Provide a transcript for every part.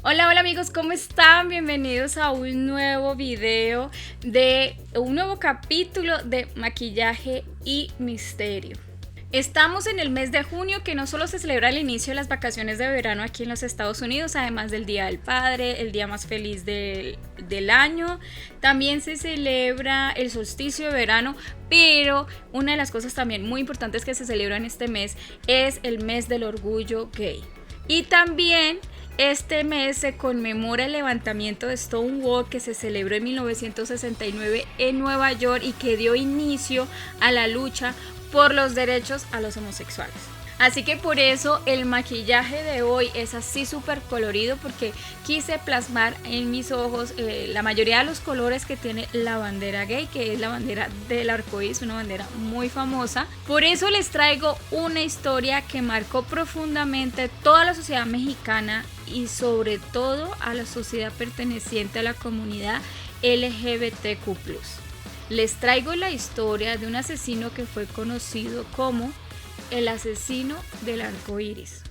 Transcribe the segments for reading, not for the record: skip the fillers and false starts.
Hola, hola amigos, ¿cómo están? Bienvenidos a un nuevo video de un nuevo capítulo de maquillaje y misterio. Estamos en el mes de junio, que no solo se celebra el inicio de las vacaciones de verano aquí en los Estados Unidos, además del Día del Padre, el día más feliz del año, también se celebra el solsticio de verano, pero una de las cosas también muy importantes que se celebra en este mes es el mes del orgullo gay. Y también este mes se conmemora el levantamiento de Stonewall, que se celebró en 1969 en Nueva York y que dio inicio a la lucha por los derechos a los homosexuales. Así que por eso el maquillaje de hoy es así súper colorido, porque quise plasmar en mis ojos la mayoría de los colores que tiene la bandera gay, que es la bandera del arcoíris, una bandera muy famosa. Por eso les traigo una historia que marcó profundamente toda la sociedad mexicana y sobre todo a la sociedad perteneciente a la comunidad LGBTQ+. Les traigo la historia de un asesino que fue conocido como el asesino del arco iris.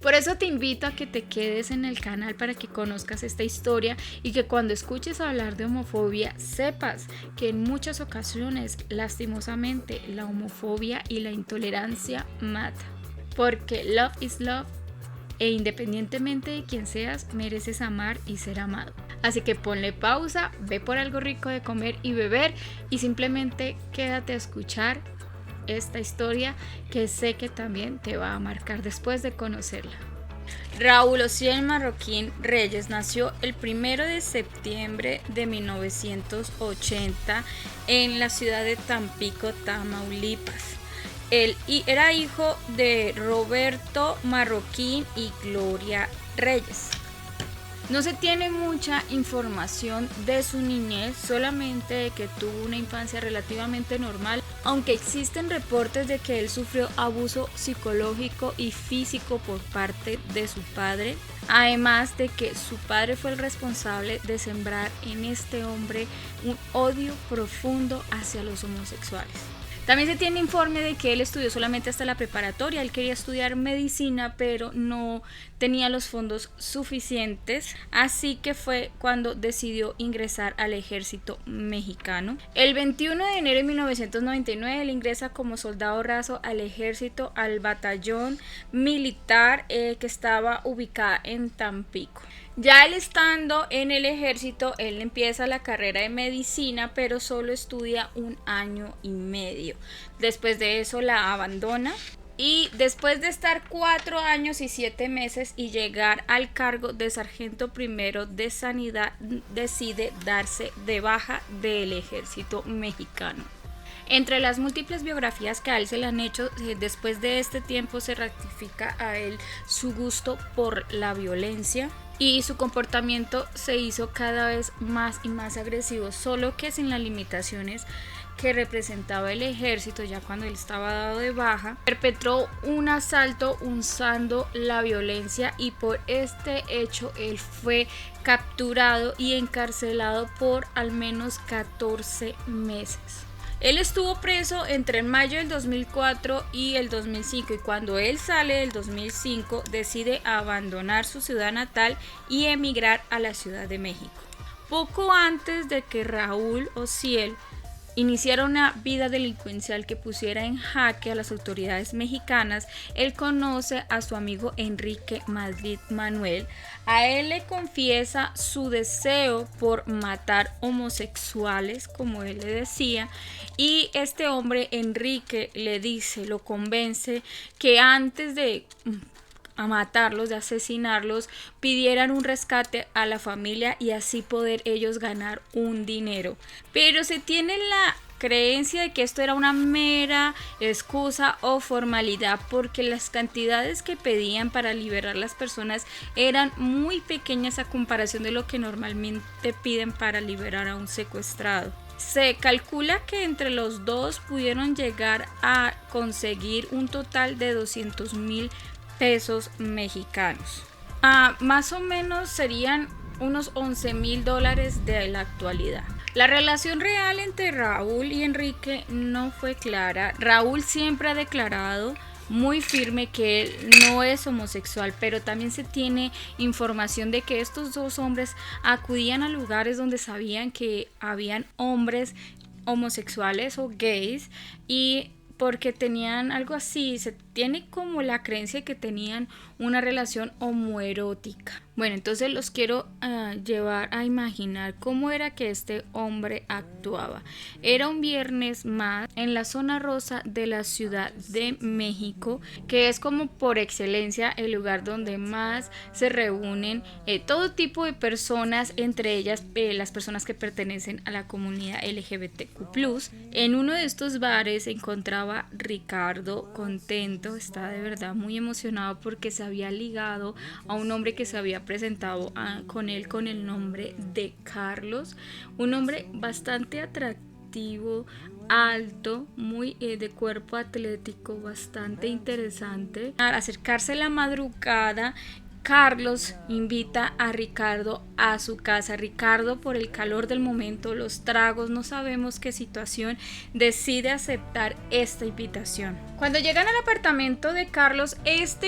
Por eso te invito a que te quedes en el canal para que conozcas esta historia y que cuando escuches hablar de homofobia sepas que en muchas ocasiones, lastimosamente, la homofobia y la intolerancia mata. Porque love is love, e independientemente de quién seas, mereces amar y ser amado. Así que ponle pausa, ve por algo rico de comer y beber y simplemente quédate a escuchar esta historia, que sé que también te va a marcar después de conocerla. Raúl Ociel Marroquín Reyes nació el 1 de septiembre de 1980 en la ciudad de Tampico, Tamaulipas. Él era hijo de Roberto Marroquín y Gloria Reyes. No se tiene mucha información de su niñez, solamente de que tuvo una infancia relativamente normal, aunque existen reportes de que él sufrió abuso psicológico y físico por parte de su padre, además de que su padre fue el responsable de sembrar en este hombre un odio profundo hacia los homosexuales. También se tiene informe de que él estudió solamente hasta la preparatoria. Él quería estudiar medicina, pero no tenía los fondos suficientes, así que fue cuando decidió ingresar al ejército mexicano. El 21 de enero de 1999 él ingresa como soldado raso al ejército, al batallón militar que estaba ubicada en Tampico. Ya él estando en el ejército, él empieza la carrera de medicina, pero solo estudia 1 año y medio. Después de eso la abandona y después de estar 4 años y 7 meses y llegar al cargo de sargento primero de sanidad, decide darse de baja del ejército mexicano. Entre las múltiples biografías que a él se le han hecho, después de este tiempo se ratifica a él su gusto por la violencia y su comportamiento se hizo cada vez más y más agresivo, solo que sin las limitaciones que representaba el ejército. Ya cuando él estaba dado de baja, perpetró un asalto usando la violencia y por este hecho él fue capturado y encarcelado por al menos 14 meses. Él estuvo preso entre mayo del 2004 y el 2005 y cuando él sale del 2005 decide abandonar su ciudad natal y emigrar a la Ciudad de México. Poco antes de que Raúl Ociel iniciara una vida delincuencial que pusiera en jaque a las autoridades mexicanas, él conoce a su amigo Enrique Madrid Manuel. A él le confiesa su deseo por matar homosexuales, como él le decía, y este hombre, Enrique, le dice, lo convence que antes de matarlos, de asesinarlos, pidieran un rescate a la familia y así poder ellos ganar un dinero. Pero se tiene la creencia de que esto era una mera excusa o formalidad, porque las cantidades que pedían para liberar las personas eran muy pequeñas a comparación de lo que normalmente piden para liberar a un secuestrado. Se calcula que entre los dos pudieron llegar a conseguir un total de 200,000 pesos mexicanos. Más o menos serían unos $11,000 de la actualidad. La relación real entre Raúl y Enrique no fue clara. Raúl siempre ha declarado muy firme que él no es homosexual, pero también se tiene información de que estos dos hombres acudían a lugares donde sabían que habían hombres homosexuales o gays, y porque tenían algo así, se tiene como la creencia de que tenían una relación homoerótica. Bueno, entonces los quiero llevar a imaginar cómo era que este hombre actuaba. Era un viernes más en la zona rosa de la Ciudad de México, que es como por excelencia el lugar donde más se reúnen todo tipo de personas, entre ellas las personas que pertenecen a la comunidad LGBTQ+. En uno de estos bares se encontraba Ricardo contento, estaba de verdad muy emocionado porque se había ligado a un hombre que se había presentado con él con el nombre de Carlos, un hombre bastante atractivo, alto, muy de cuerpo atlético, bastante interesante. Al acercarse la madrugada, Carlos invita a Ricardo a su casa. Ricardo, por el calor del momento, los tragos, no sabemos qué situación, decide aceptar esta invitación. Cuando llegan al apartamento de Carlos,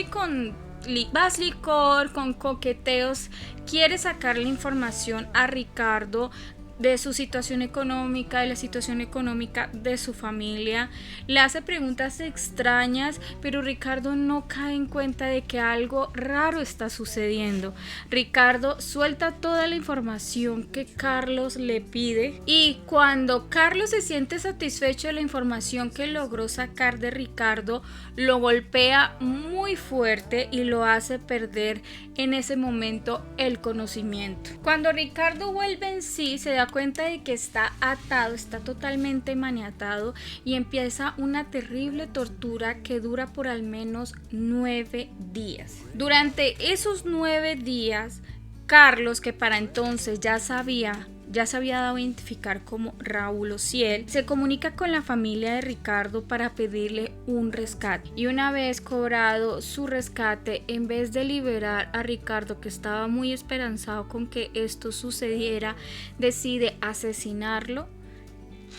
con más licor, con coqueteos, quiere sacarle información a Ricardo de su situación económica, de la situación económica de su familia. Le hace preguntas extrañas, pero Ricardo no cae en cuenta de que algo raro está sucediendo. Ricardo suelta toda la información que Carlos le pide, y cuando Carlos se siente satisfecho de la información que logró sacar de Ricardo, lo golpea muy fuerte y lo hace perder en ese momento el conocimiento. Cuando Ricardo vuelve en sí, se da cuenta de que está atado, está totalmente maniatado, y empieza una terrible tortura que dura por al menos 9 días. Durante esos 9 días, Carlos, que para entonces ya se había dado a identificar como Raúl Ociel, se comunica con la familia de Ricardo para pedirle un rescate. Y una vez cobrado su rescate, en vez de liberar a Ricardo, que estaba muy esperanzado con que esto sucediera, decide asesinarlo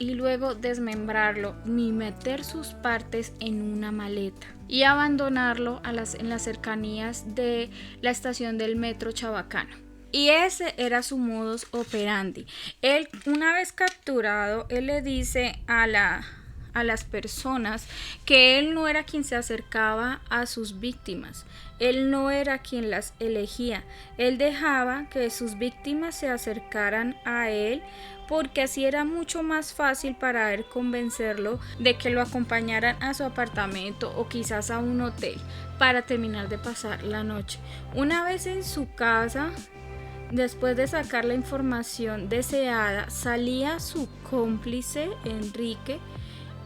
y luego desmembrarlo y meter sus partes en una maleta y abandonarlo en las cercanías de la estación del metro Chabacano. Y ese era su modus operandi. Él, una vez capturado, él le dice a las personas que él no era quien se acercaba a sus víctimas. Él no era quien las elegía. Él dejaba que sus víctimas se acercaran a él, porque así era mucho más fácil para él convencerlo de que lo acompañaran a su apartamento o quizás a un hotel para terminar de pasar la noche. Una vez en su casa, después de sacar la información deseada, salía su cómplice Enrique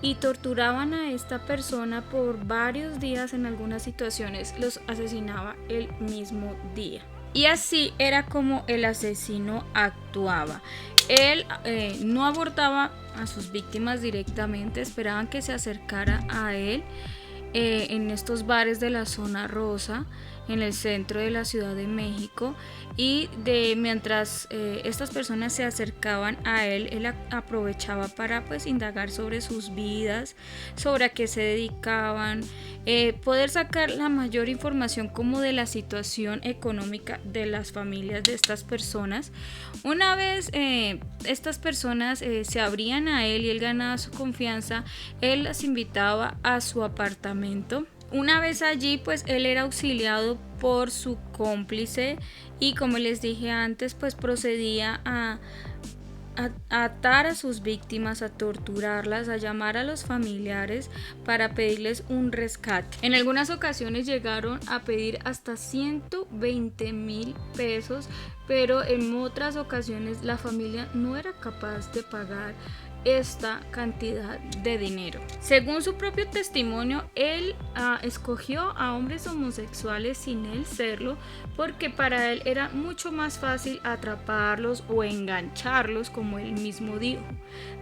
y torturaban a esta persona por varios días. En algunas situaciones los asesinaba el mismo día. Y así era como el asesino actuaba. Él no abordaba a sus víctimas directamente, esperaban que se acercara a él en estos bares de la zona rosa, en el centro de la Ciudad de México, y mientras estas personas se acercaban a él, él aprovechaba para indagar sobre sus vidas, sobre a qué se dedicaban, poder sacar la mayor información como de la situación económica de las familias de estas personas. Una vez estas personas se abrían a él y él ganaba su confianza, él las invitaba a su apartamento. Una vez allí, él era auxiliado por su cómplice y, como les dije antes, procedía a atar a sus víctimas, a torturarlas, a llamar a los familiares para pedirles un rescate. En algunas ocasiones llegaron a pedir hasta 120,000 pesos, pero en otras ocasiones la familia no era capaz de pagar esta cantidad de dinero. Según su propio testimonio, él escogió a hombres homosexuales sin él serlo, porque para él era mucho más fácil atraparlos o engancharlos, como él mismo dijo.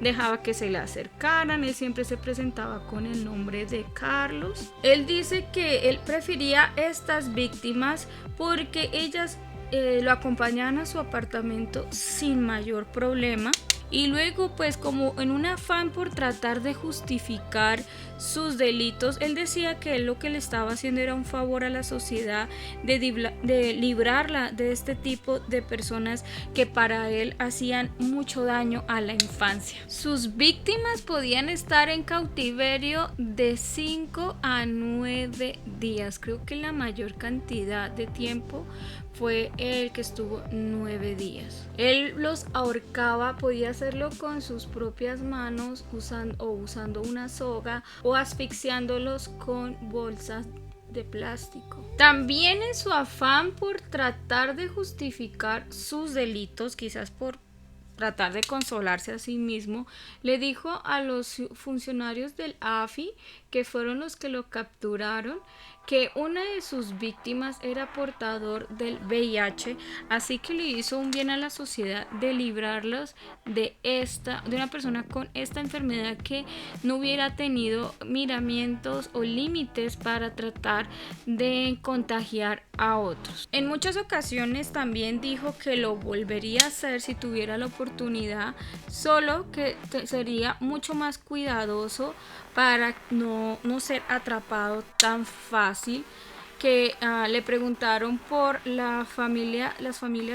Dejaba que se le acercaran, él siempre se presentaba con el nombre de Carlos. Él dice que él prefería estas víctimas porque ellas lo acompañaban a su apartamento sin mayor problema. y luego pues como en un afán por tratar de justificar sus delitos, él decía que él lo que le estaba haciendo era un favor a la sociedad de librarla de este tipo de personas que para él hacían mucho daño a la infancia. Sus víctimas podían estar en cautiverio de 5 a 9 días. Creo que la mayor cantidad de tiempo fue el que estuvo 9 días. Él los ahorcaba, podía hacerlo con sus propias manos usando una soga o asfixiándolos con bolsas de plástico. También en su afán por tratar de justificar sus delitos, quizás por tratar de consolarse a sí mismo, le dijo a los funcionarios del AFI, que fueron los que lo capturaron, que una de sus víctimas era portador del VIH, así que le hizo un bien a la sociedad de librarlos de una persona con esta enfermedad que no hubiera tenido miramientos o límites para tratar de contagiar a otros. En muchas ocasiones también dijo que lo volvería a hacer si tuviera la oportunidad, solo que sería mucho más cuidadoso para no ser atrapado tan fácil. Que le preguntaron por las familias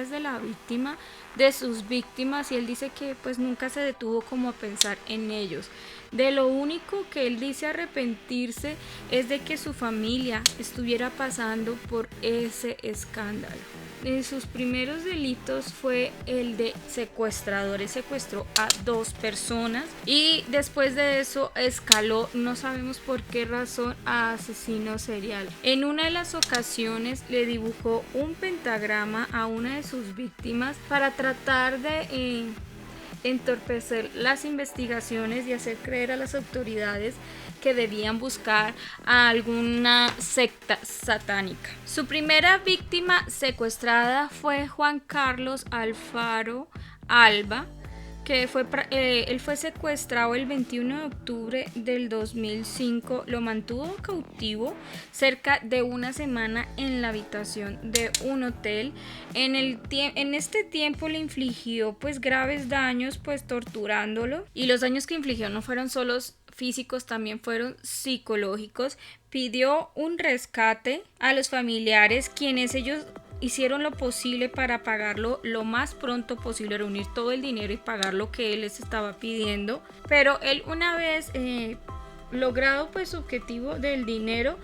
de la víctima, de sus víctimas, y él dice que pues nunca se detuvo como a pensar en ellos. De lo único que él dice arrepentirse es de que su familia estuviera pasando por ese escándalo. En sus primeros delitos fue el de secuestrador. Él secuestró a 2 personas y después de eso escaló, no sabemos por qué razón, a asesino serial. En una de las ocasiones le dibujó un pentagrama a una de sus víctimas para tratar de entorpecer las investigaciones y hacer creer a las autoridades que debían buscar a alguna secta satánica. Su primera víctima secuestrada fue Juan Carlos Alfaro Alba, que él fue secuestrado el 21 de octubre del 2005, lo mantuvo cautivo cerca de una semana en la habitación de un hotel. En este tiempo le infligió pues graves daños, pues torturándolo, y los daños que infligió no fueron solo físicos, también fueron psicológicos. Pidió un rescate a los familiares, quienes ellos hicieron lo posible para pagarlo lo más pronto posible, reunir todo el dinero y pagar lo que él les estaba pidiendo. Pero él, una vez logrado pues su objetivo del dinero,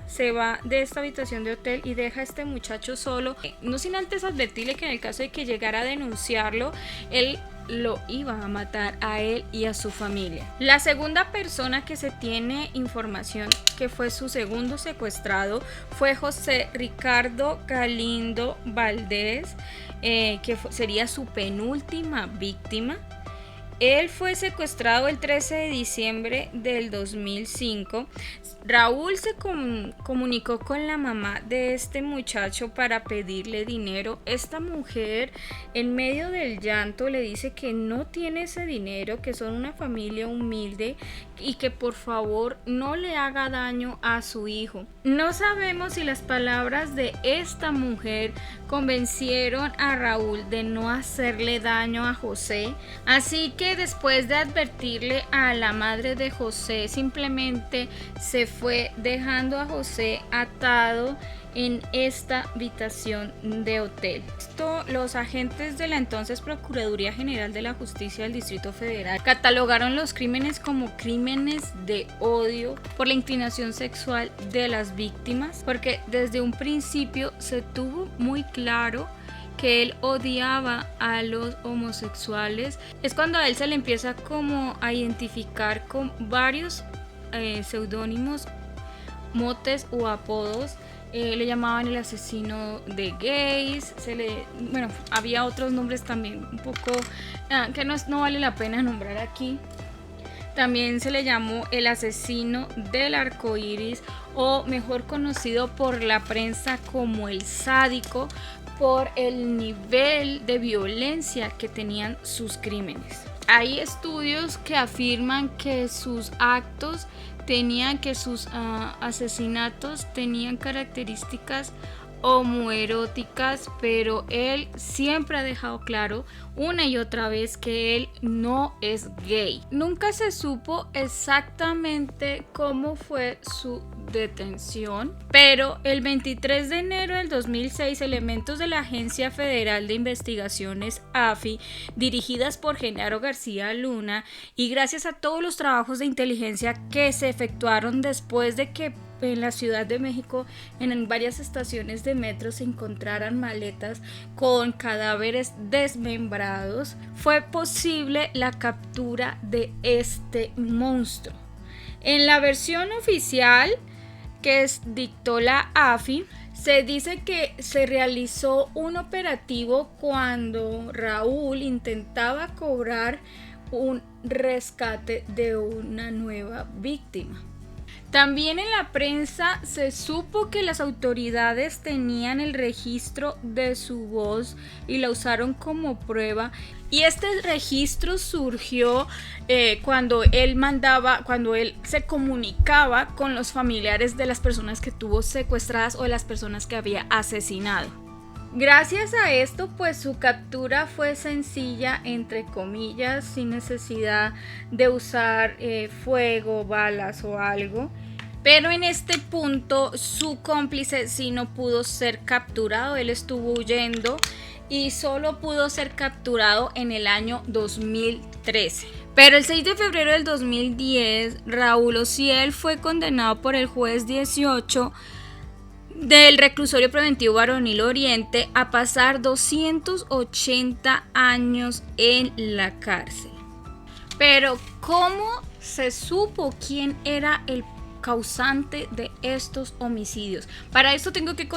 se va de esta habitación de hotel y deja a este muchacho solo, no sin antes advertirle que en el caso de que llegara a denunciarlo, él lo iba a matar a él y a su familia. La segunda persona que se tiene información que fue su segundo secuestrado fue José Ricardo Galindo Valdés, sería su penúltima víctima. Él fue secuestrado el 13 de diciembre del 2005. Raúl se comunicó con la mamá de este muchacho para pedirle dinero. Esta mujer, en medio del llanto, le dice que no tiene ese dinero, que son una familia humilde y que por favor no le haga daño a su hijo. No sabemos si las palabras de esta mujer convencieron a Raúl de no hacerle daño a José, así que después de advertirle a la madre de José, simplemente se fue, dejando a José atado en esta habitación de hotel. Los agentes de la entonces Procuraduría General de la Justicia del Distrito Federal catalogaron los crímenes como crímenes de odio por la inclinación sexual de las víctimas, porque desde un principio se tuvo muy claro que él odiaba a los homosexuales. Es cuando a él se le empieza como a identificar con varios seudónimos, motes o apodos. Le llamaban el asesino de gays, había otros nombres también un poco que no vale la pena nombrar aquí. También se le llamó el asesino del arco iris, o mejor conocido por la prensa como el sádico, por el nivel de violencia que tenían sus crímenes. Hay estudios que afirman que sus asesinatos tenían características homoeróticas, pero él siempre ha dejado claro una y otra vez que él no es gay. Nunca se supo exactamente cómo fue su detención, pero el 23 de enero del 2006 elementos de la Agencia Federal de Investigaciones AFI, dirigidas por Genaro García Luna, y gracias a todos los trabajos de inteligencia que se efectuaron después de que en la Ciudad de México en varias estaciones de metro se encontraran maletas con cadáveres desmembrados, fue posible la captura de este monstruo. En la versión oficial que dictó la AFI, se dice que se realizó un operativo cuando Raúl intentaba cobrar un rescate de una nueva víctima. También en la prensa se supo que las autoridades tenían el registro de su voz y la usaron como prueba. Y este registro surgió cuando él se comunicaba con los familiares de las personas que tuvo secuestradas o de las personas que había asesinado. Gracias a esto, pues su captura fue sencilla, entre comillas, sin necesidad de usar fuego, balas o algo. Pero en este punto su cómplice sí no pudo ser capturado, él estuvo huyendo y solo pudo ser capturado en el año 2013. Pero el 6 de febrero del 2010, Raúl Ociel fue condenado por el juez 18 del Reclusorio Preventivo Varonil Oriente a pasar 280 años en la cárcel. Pero ¿cómo se supo quién era el causante de estos homicidios? Para esto tengo que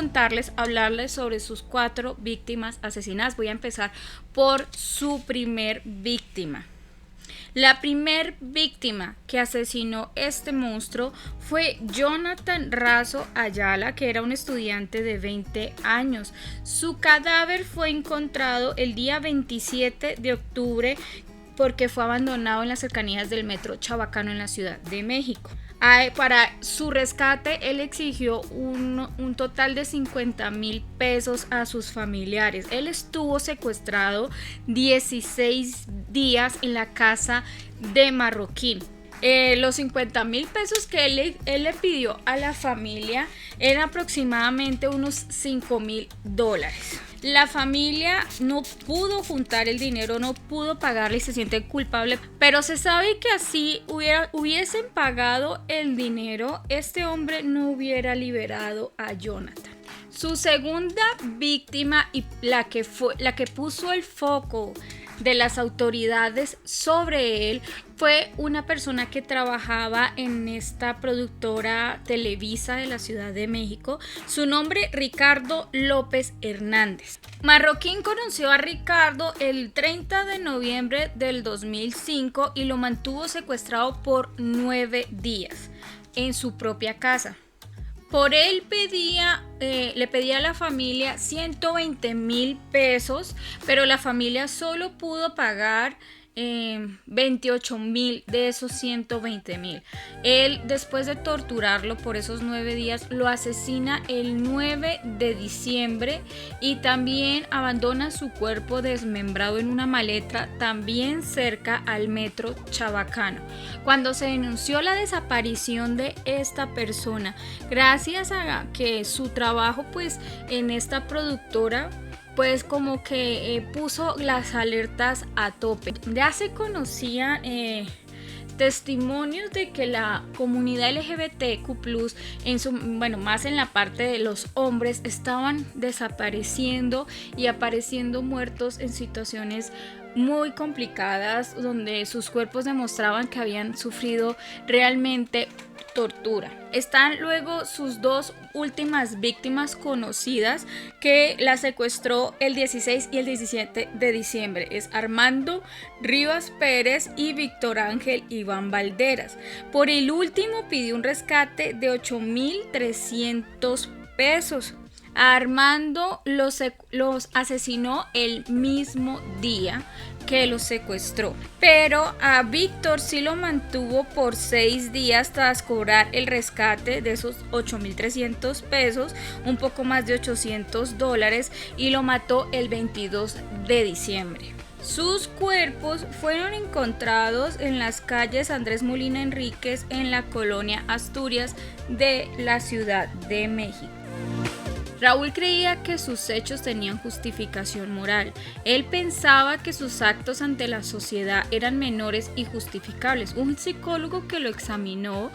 hablarles sobre sus 4 víctimas asesinadas. Voy a empezar por su primer víctima. La primer víctima que asesinó este monstruo fue Jonathan Razo Ayala, que era un estudiante de 20 años. Su cadáver fue encontrado el día 27 de octubre porque fue abandonado en las cercanías del metro Chabacano en la Ciudad de México. Para su rescate, él exigió un total de 50,000 pesos a sus familiares. Él estuvo secuestrado 16 días en la casa de Marroquín. Los 50,000 pesos que él le pidió a la familia eran aproximadamente unos $5,000. La familia no pudo juntar el dinero, no pudo pagarle y se siente culpable, pero se sabe que así hubiesen pagado el dinero, este hombre no hubiera liberado a Jonathan. Su segunda víctima y la que puso el foco de las autoridades sobre él fue una persona que trabajaba en esta productora Televisa de la Ciudad de México. Su nombre, Ricardo López Hernández. Marroquín conoció a Ricardo el 30 de noviembre del 2005 y lo mantuvo secuestrado por 9 días en su propia casa. Por él le pedía a la familia 120,000 pesos, pero la familia solo pudo pagar 28,000 de esos 120,000. Él, después de torturarlo por esos 9 días, lo asesina el 9 de diciembre y también abandona su cuerpo desmembrado en una maleta también cerca al metro Chabacano. Cuando se denunció la desaparición de esta persona, gracias a que su trabajo pues en esta productora pues como que puso las alertas a tope. Ya se conocían testimonios de que la comunidad LGBTQ+, más en la parte de los hombres, estaban desapareciendo y apareciendo muertos en situaciones muy complicadas, donde sus cuerpos demostraban que habían sufrido realmente tortura. Están luego sus 2 últimas víctimas conocidas que la secuestró el 16 y el 17 de diciembre. Es Armando Rivas Pérez y Víctor Ángel Iván Valderas. Por el último pidió un rescate de 8,300 pesos. A Armando los asesinó el mismo día, que lo secuestró, pero a Víctor sí lo mantuvo por 6 días tras cobrar el rescate de esos 8.300 pesos, un poco más de $800, y lo mató el 22 de diciembre. Sus cuerpos fueron encontrados en las calles Andrés Molina Enríquez en la colonia Asturias de la Ciudad de México. Raúl creía que sus hechos tenían justificación moral. Él pensaba que sus actos ante la sociedad eran menores y justificables. Un psicólogo que lo examinó,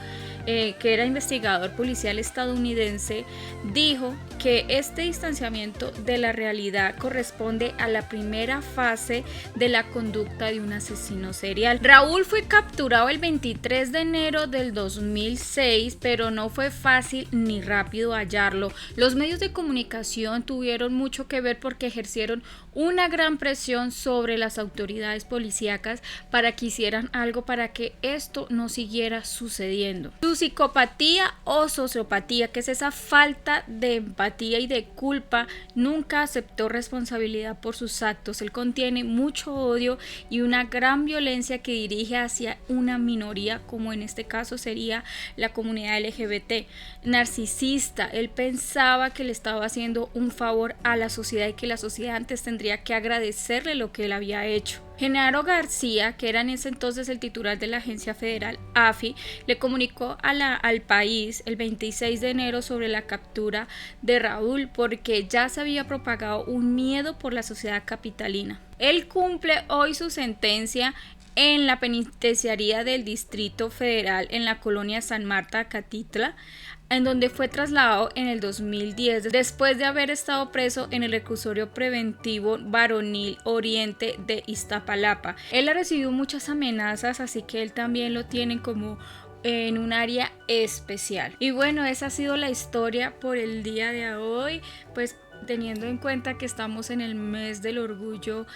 que era investigador policial estadounidense, dijo que este distanciamiento de la realidad corresponde a la primera fase de la conducta de un asesino serial. Raúl fue capturado el 23 de enero del 2006, pero no fue fácil ni rápido hallarlo. Los medios de comunicación tuvieron mucho que ver porque ejercieron una gran presión sobre las autoridades policíacas para que hicieran algo para que esto no siguiera sucediendo. Su psicopatía o sociopatía, que es esa falta de empatía y de culpa, nunca aceptó responsabilidad por sus actos. Él contiene mucho odio y una gran violencia que dirige hacia una minoría, como en este caso sería la comunidad LGBT. Narcisista, él pensaba que le estaba haciendo un favor a la sociedad y que la sociedad antes tendría que agradecerle lo que él había hecho. Genaro García, que era en ese entonces el titular de la agencia federal AFI, le comunicó al país el 26 de enero sobre la captura de Raúl porque ya se había propagado un miedo por la sociedad capitalina. Él cumple hoy su sentencia en la penitenciaría del Distrito Federal en la colonia San Marta, Catitla, en donde fue trasladado en el 2010 después de haber estado preso en el reclusorio preventivo varonil Oriente de Iztapalapa. Él ha recibido muchas amenazas, así que él también lo tienen como en un área especial. Y bueno, esa ha sido la historia por el día de hoy, pues teniendo en cuenta que estamos en el mes del orgullo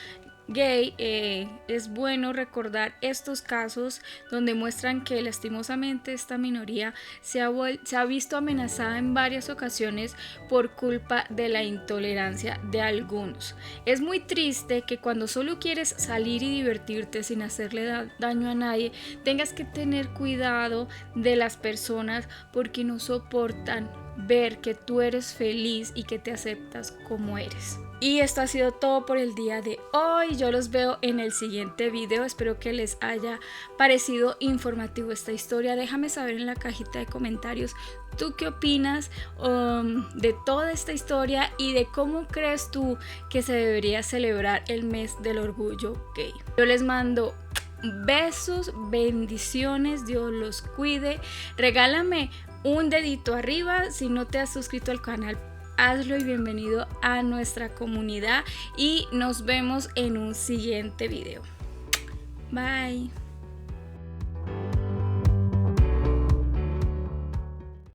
gay, es bueno recordar estos casos donde muestran que lastimosamente esta minoría se ha visto amenazada en varias ocasiones por culpa de la intolerancia de algunos. Es muy triste que cuando solo quieres salir y divertirte sin hacerle daño a nadie, tengas que tener cuidado de las personas porque no soportan ver que tú eres feliz y que te aceptas como eres. Y esto ha sido todo por el día de hoy. Yo los veo en el siguiente video. Espero que les haya parecido informativo esta historia. Déjame saber en la cajita de comentarios tú qué opinas de toda esta historia y de cómo crees tú que se debería celebrar el mes del orgullo gay. Yo les mando besos, bendiciones, Dios los cuide. Regálame un dedito arriba si no te has suscrito al canal. Hazlo y bienvenido a nuestra comunidad y nos vemos en un siguiente video. Bye.